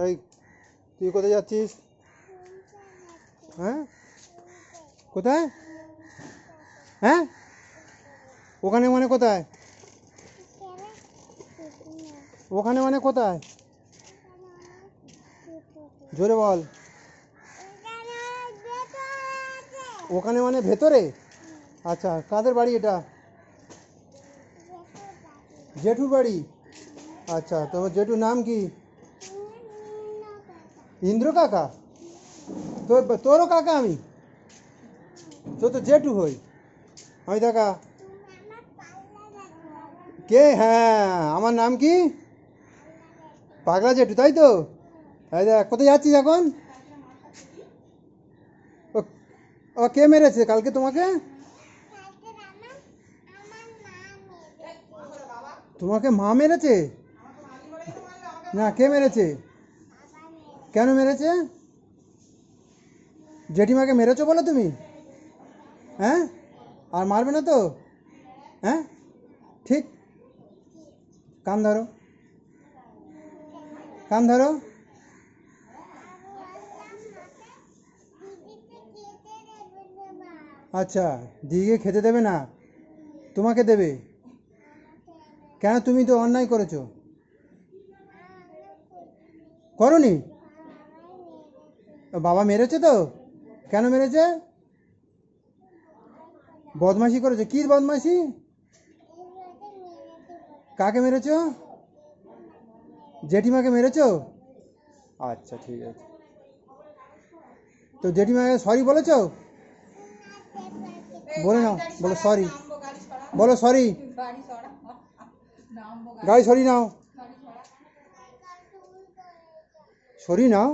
এই তুই কোথায় যাচ্ছিস? হ্যাঁ, কোথায়? হ্যাঁ, ওখানে মানে কোথায়? ওখানে মানে কোথায়? জোরে বল। ওখানে মানে ভেতরে? আচ্ছা, কাদের বাড়ি এটা? জেঠুর বাড়ি। আচ্ছা, তোমার জেঠুর নাম কি? ইন্দ্র কাকা? তোরও কাকা আমি? তো জেঠু হই আমি। কাকা কে? হ্যাঁ, আমার নাম কি? পাগলা জেঠু, তাই তো? এই দেখ, কোথায় যাচ্ছিস এখন? ও ও কে মেরেছে কালকে তোমাকে? তোমাকে মা মেরেছে? না, কে মেরেছে? কেন মেরেছে? জেঠিমাকে মেরেছো বলে তুমি? হ্যাঁ, আর মারবে না তো? হ্যাঁ, ঠিক। কান ধরো, কান ধরো। আচ্ছা, দিদিকে খেতে দেবে না, তোমাকে দেবে? কেন, তুমি তো অন্যায় করেছো। করনি? বাবা মেরেছে তো? কেন মেরেছে? বদমাশি করেছে? কি বদমাশি? কাকে মেরেছো? জেঠিমাকে মেরেছো? আচ্ছা, ঠিক আছে। তো জেঠিমাকে সরি বলেছো? বলে নাও, বলো সরি, বলো সরি। গাড়ি সরি নাও, সরি নাও।